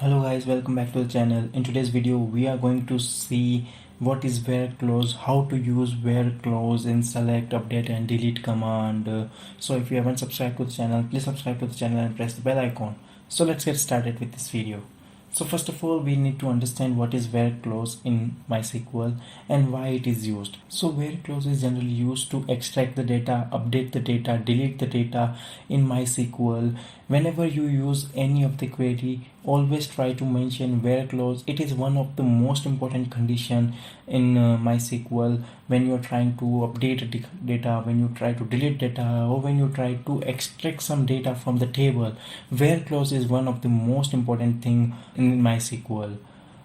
Hello guys, welcome back to the channel. In today's video we are going to see what is where clause, how to use where clause in select, update and delete command. So if you haven't subscribed to the channel, please subscribe to the channel and press the bell icon. So let's get started with this video. So first of all, we need to understand what is where clause in MySQL and why it is used. So where clause is generally used to extract the data, update the data, delete the data in MySQL. Whenever you use any of the query, always try to mention where clause. It is one of the most important condition in MySQL when you are trying to update data, when you try to delete data, or when you try to extract some data from the table. Where clause is one of the most important thing in MySQL.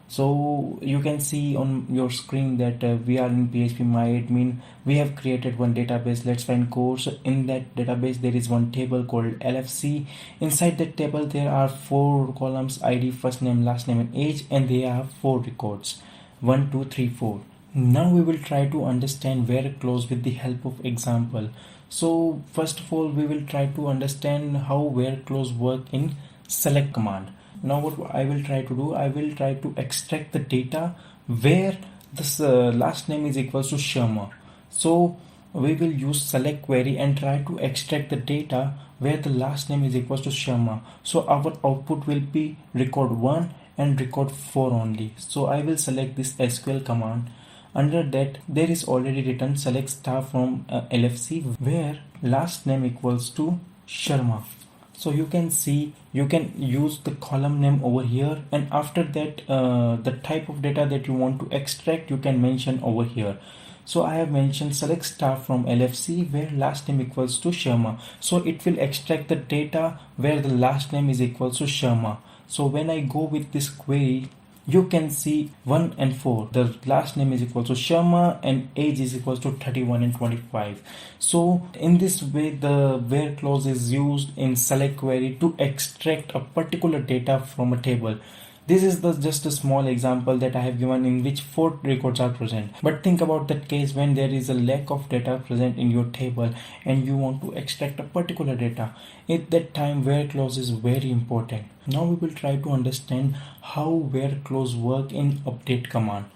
So you can see on your screen that we are in phpMyAdmin. We have created one database. Let's find course. In that database there is one table called LFC. Inside that table there are 4 columns: ID, first name, last name and age, and they have 4 records: 1 2 3 4. Now we will try to understand where clause with the help of example. So first of all, we will try to understand how where clause work in select command. Now what I will try to do, I will try to extract the data where this last name is equals to Sharma. So we will use select query and try to extract the data where the last name is equals to Sharma. So our output will be record 1 and record 4 only. So I will select this SQL command. Under that there is already written select star from LFC where last name equals to Sharma. So you can see, you can use the column name over here, and after that the type of data that you want to extract you can mention over here. So I have mentioned select star from LFC where last name equals to Sharma. So it will extract the data where the last name is equals to Sharma. So when I go with this query, you can see 1 and 4, the last name is equal to Sharma and age is equal to 31 and 25. So in this way the where clause is used in select query to extract a particular data from a table. This is just a small example that I have given in which 4 records are present. But think about that case when there is a lack of data present in your table and you want to extract a particular data. At that time where clause is very important. Now we will try to understand how where clause work in update command.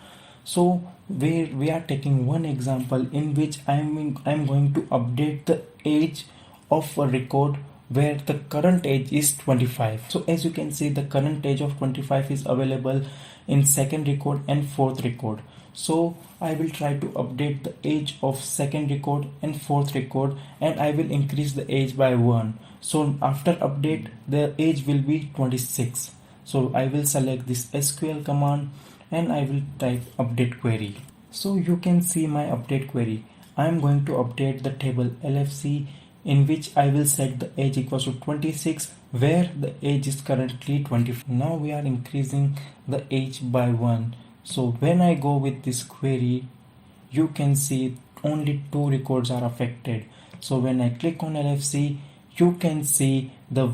So we are taking one example in which I'm going to update the age of a record where the current age is 25. So as you can see, the current age of 25 is available in second record and fourth record. So I will try to update the age of second record and fourth record, and I will increase the age by 1. So after update the age will be 26. So I will select this SQL command and I will type update query. So you can see my update query. I am going to update the table LFC in which I will set the age equals to 26 where the age is currently 24. Now we are increasing the age by 1. So when I go with this query, you can see only 2 records are affected. So when I click on LFC, you can see the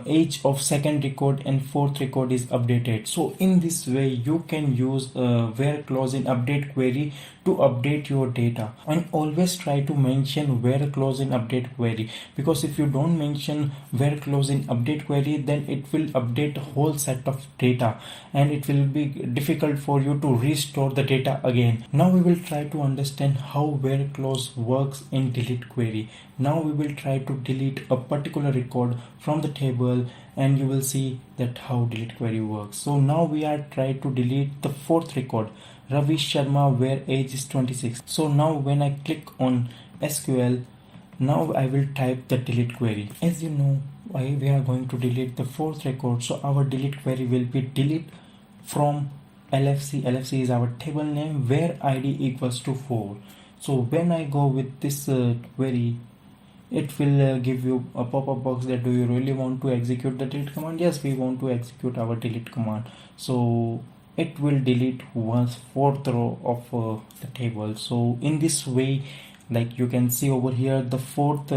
age of second record and fourth record is updated. So in this way you can use where clause in update query to update your data, and always try to mention where clause in update query, because if you don't mention where clause in update query then it will update a whole set of data and it will be difficult for you to restore the data again. Now we will try to understand how where clause works in delete query. Now we will try to delete a particular record from the table and you will see that how delete query works. So now we are trying to delete the fourth record, Ravi Sharma, where age is 26. So now when I click on SQL, now I will type the delete query. As you know, we are going to delete the fourth record, so our delete query will be delete from LFC. LFC is our table name where ID equals to 4. So when I go with this query, it will give you a pop-up box that do you really want to execute the delete command? Yes, we want to execute our delete command. So it will delete fourth row of the table. So in this way, like you can see over here, the fourth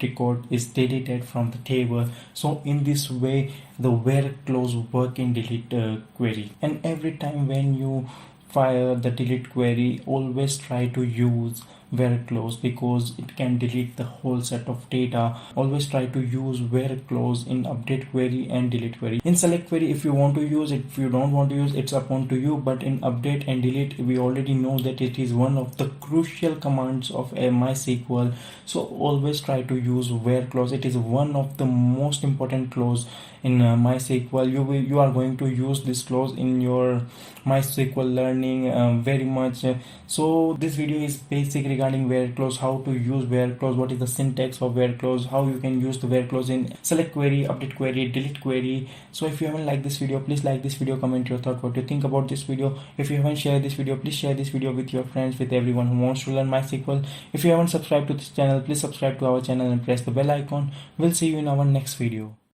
record is deleted from the table. So in this way the where clause work in delete query. And every time when you fire the delete query, always try to use where clause because it can delete the whole set of data. Always try to use where clause in update query and delete query. In select query, if you want to use it, if you don't want to use, it's upon to you. But in update and delete, we already know that it is one of the crucial commands of a MySQL. So always try to use where clause. It is one of the most important clause in MySQL. You are going to use this clause in your MySQL learning very much. So this video is basic regarding where clause, how to use where clause, what is the syntax of where clause, how you can use the where clause in select query, update query, delete query. So if you haven't liked this video, please like this video, comment your thought, what you think about this video. If you haven't shared this video, please share this video with your friends, with everyone who wants to learn MySQL. If you haven't subscribed to this channel, please subscribe to our channel and press the bell icon. We'll see you in our next video.